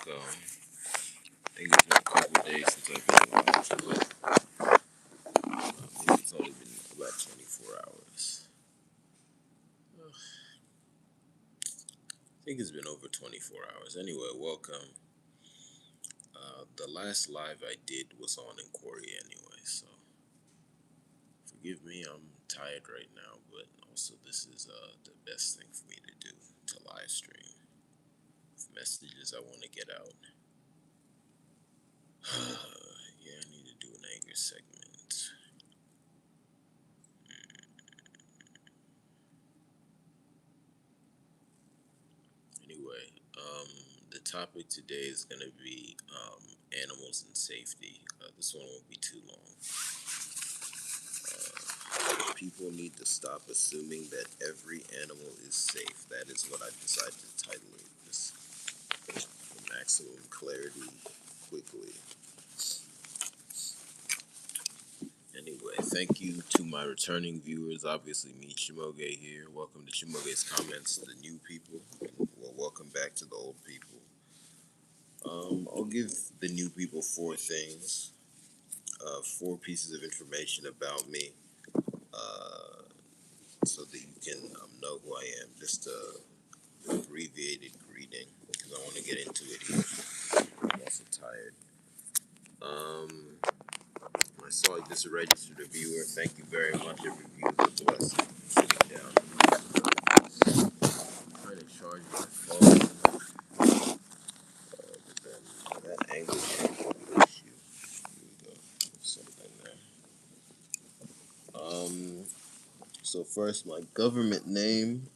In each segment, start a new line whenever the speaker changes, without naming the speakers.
I think it's been a couple of days since I've been alive, but maybe it's only been about 24 hours. I think it's been over 24 hours. Anyway, welcome. The last live I did was on Inquiry anyway, so forgive me, I'm tired right now, but also this is the best thing for me to do, to live stream messages I want to get out. Yeah, I need to do an anger segment. Anyway, the topic today is going to be animals and safety. This one won't be too long. People need to stop assuming that every animal is safe. That is what I decided to title it. Just for maximum clarity, quickly. Anyway, thank you to my returning viewers. Obviously, me, Shimoge here. Welcome to Shimoge's Comments, the new people. Well, welcome back to the old people. I'll give the new people four things, four pieces of information about me, so that you can know who I am. Just a abbreviated greeting, because I want to get into it here. I'm also tired. I saw I just registered a viewer. Thank you very much. Every view is a blessing. Sitting down. I'm trying to charge my phone, but then that angle change will be an issue. Here we go. Something there. So first, my government name.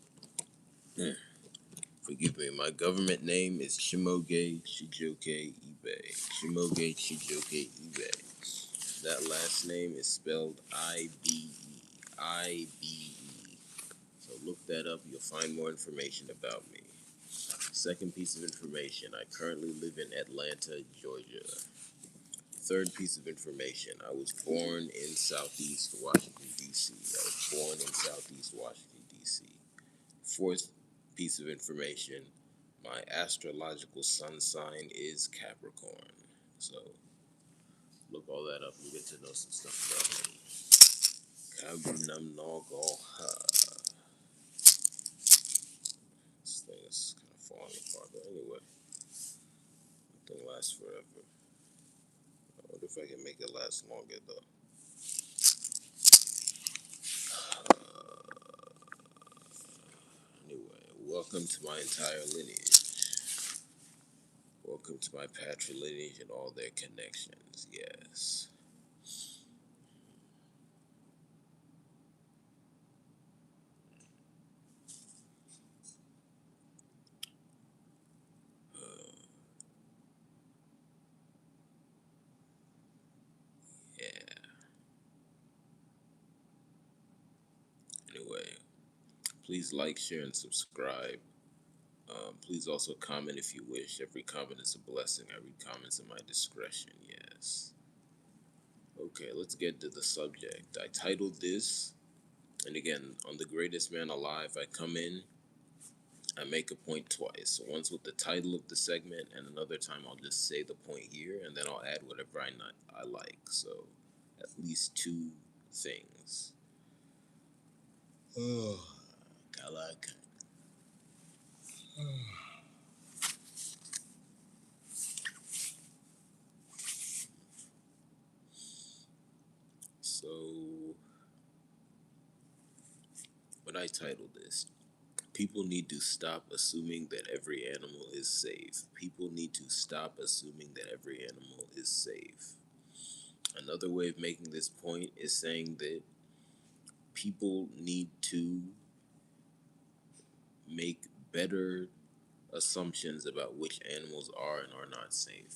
Forgive me. My government name is Shimoge Shijoke Ibe. Shimoge Shijoke Ibe. That last name is spelled I-B-E. I-B-E. So look that up. You'll find more information about me. Second piece of information. I currently live in Atlanta, Georgia. Third piece of information. I was born in Southeast Washington, D.C. I was born in Southeast Washington, D.C. Fourth piece of information. My astrological sun sign is Capricorn. So look all that up and get to know some stuff about me. Kabunam Nogo. This thing is kind of falling apart, but anyway, nothing lasts forever. I wonder if I can make it last longer though. Anyway, welcome to my entire lineage. Welcome to my patrilineage and all their connections. Yes. Yeah. Anyway, please like, share, and subscribe. Please also comment if you wish. Every comment is a blessing. I read comments at my discretion. Yes. Okay, let's get to the subject. I titled this, and again, on The Greatest Man Alive, I come in, I make a point twice. So once with the title of the segment, and another time I'll just say the point here, and then I'll add whatever I like. So at least two things. Oh, Kalaka. So, what I titled this, people need to stop assuming that every animal is safe. People need to stop assuming that every animal is safe. Another way of making this point is saying that people need to make better assumptions about which animals are and are not safe.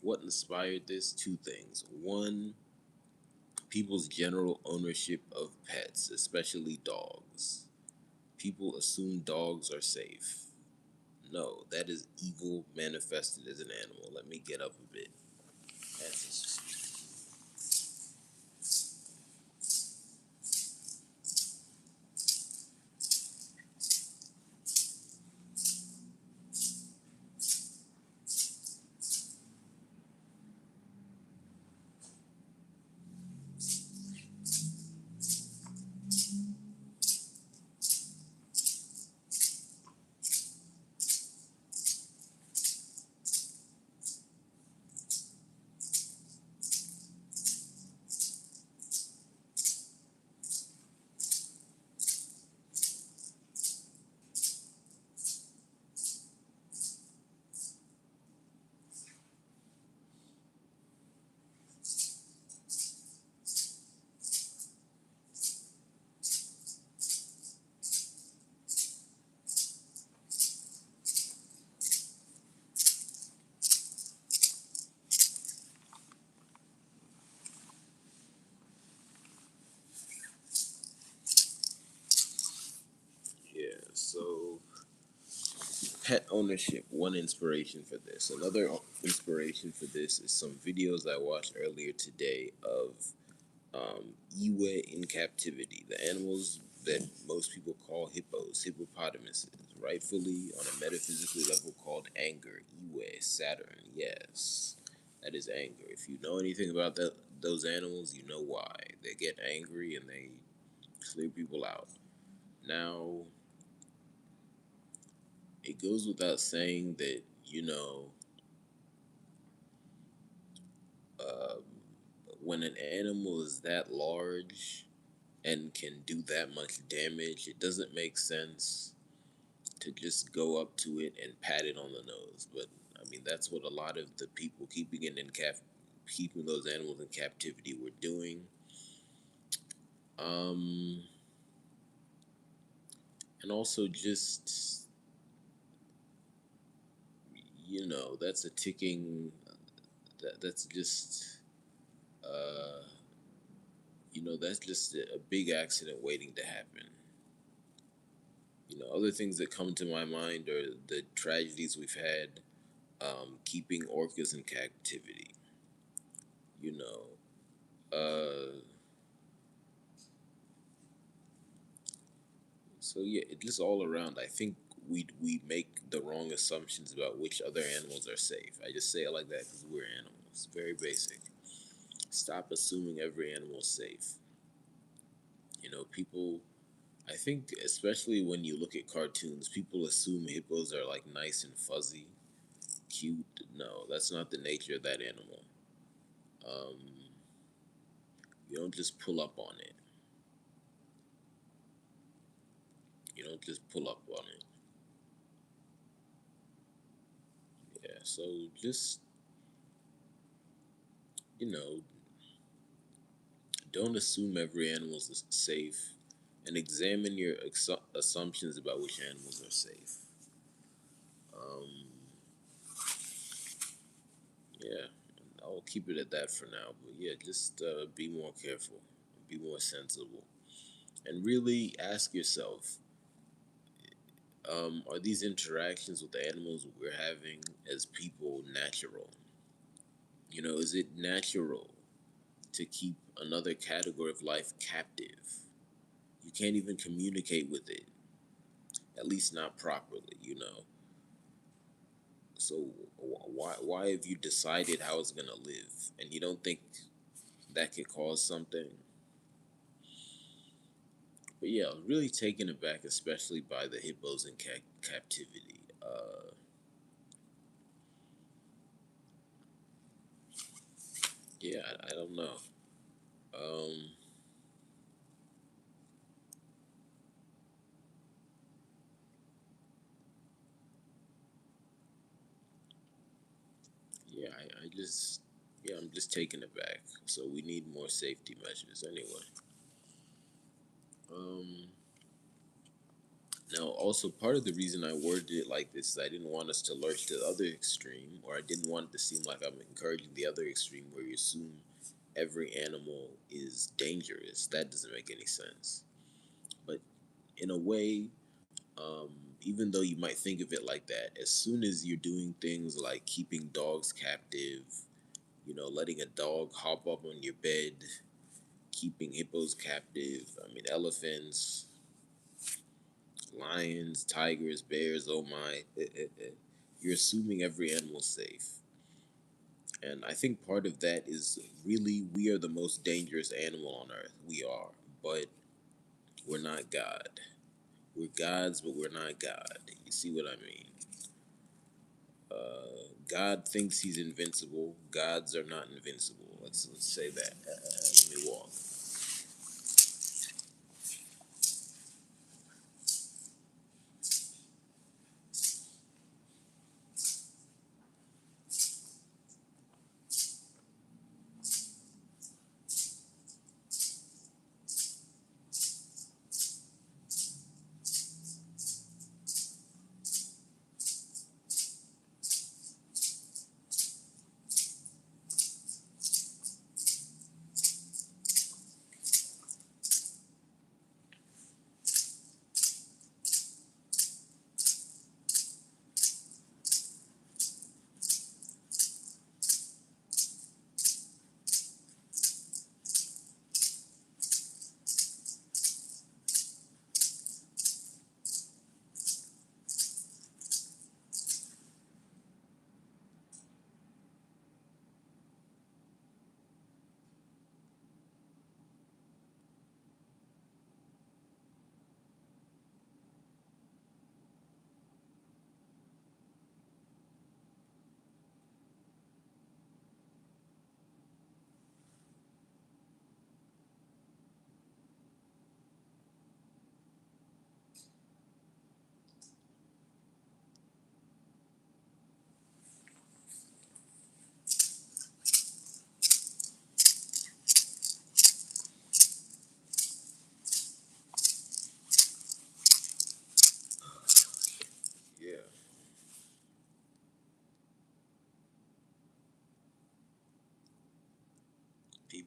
What inspired this? Two things. One, people's general ownership of pets, especially dogs. People assume dogs are safe. No, that is evil manifested as an animal. Let me get up a bit. That's just... pet ownership, one inspiration for this. Another inspiration for this is some videos I watched earlier today of Ewe in captivity, the animals that most people call hippos, hippopotamuses, rightfully on a metaphysical level called anger, Ewe, Saturn, yes, that is anger. If you know anything about those animals, you know why. They get angry and they clear people out. Now, it goes without saying that, um, when an animal is that large and can do that much damage, it doesn't make sense to just go up to it and pat it on the nose. But I mean, that's what a lot of the people keeping those animals in captivity were doing. Um, and also just that's a ticking. That's just uh, that's just a big accident waiting to happen. Other things that come to my mind are the tragedies we've had keeping orcas in captivity. You know, so yeah, it just all around. I think we make the wrong assumptions about which other animals are safe. I just say it like that because we're animals. Very basic. Stop assuming every animal's safe. People. I think especially when you look at cartoons, people assume hippos are like nice and fuzzy, cute. No, that's not the nature of that animal. Um, you don't just pull up on it. You don't just pull up on it. Yeah. So just you know, don't assume every animal is safe, and examine your assumptions about which animals are safe. Um, yeah, I'll keep it at that for now. But yeah, just be more careful, be more sensible, and really ask yourself: are these interactions with the animals we're having as people natural? Is it natural to keep another category of life captive? You can't even communicate with it, at least not properly. So why have you decided how it's gonna live, and you don't think that could cause something? But yeah, I was really taken aback, especially by the hippos in captivity. Yeah, I don't know. Um, yeah, I'm just taken aback. So we need more safety measures anyway. Um, Now, also part of the reason I worded it like this is I didn't want us to lurch to the other extreme, or I didn't want it to seem like I'm encouraging the other extreme where you assume every animal is dangerous. That doesn't make any sense. But in a way, um, even though you might think of it like that, as soon as you're doing things like keeping dogs captive, letting a dog hop up on your bed, keeping hippos captive, I mean, elephants, lions, tigers, bears, oh my, you're assuming every animal's safe. And I think part of that is really we are the most dangerous animal on earth. We are. But we're not God. We're gods, but we're not God. You see what I mean? God thinks he's invincible. Gods are not invincible. Let's say that. Let me walk.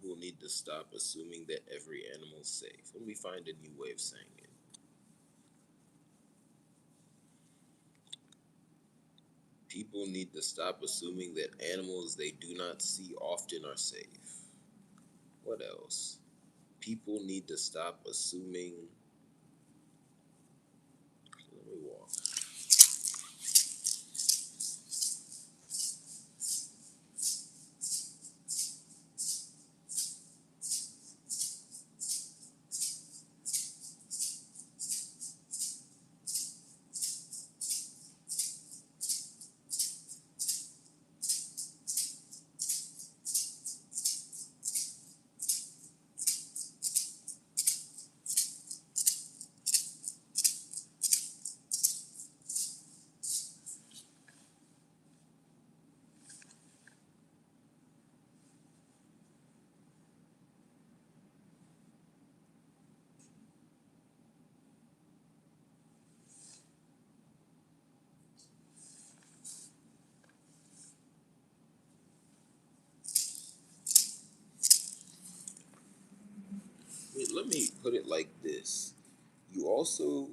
People need to stop assuming that every animal's safe. Let me find a new way of saying it. People need to stop assuming that animals they do not see often are safe. What else? People need to stop assuming. Let me walk. Let me put it like this. You also,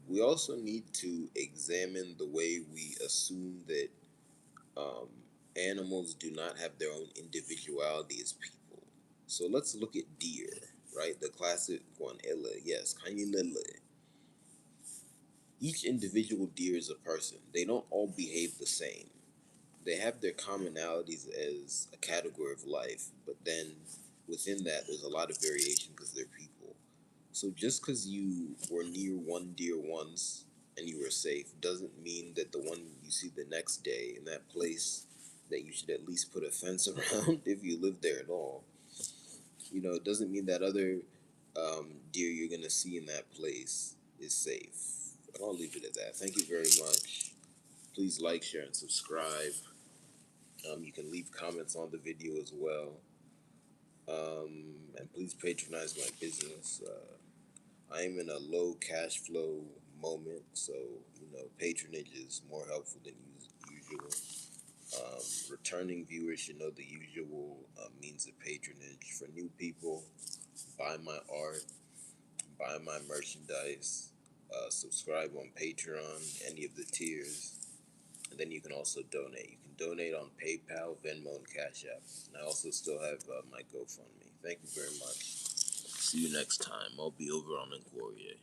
we also need to examine the way we assume that um, animals do not have their own individuality as people. So let's look at deer, right? The classic one, Ella. Yes, Kanyilele. Each individual deer is a person. They don't all behave the same. They have their commonalities as a category of life, but then within that, there's a lot of variation because they're people. So just because you were near one deer once and you were safe doesn't mean that the one you see the next day in that place that you should at least put a fence around if you live there at all. You know, it doesn't mean that other deer you're gonna see in that place is safe. I'll leave it at that. Thank you very much. Please like, share, and subscribe. You can leave comments on the video as well. And please patronize my business. I am in a low cash flow moment, so patronage is more helpful than usual. Returning viewers should know the usual means of patronage. For new people, buy my art, buy my merchandise, subscribe on Patreon, any of the tiers, and then you can also donate. You can donate on PayPal, Venmo, and Cash App. And I also still have my GoFundMe. Thank you very much. See you next time. I'll be over on Inquiria.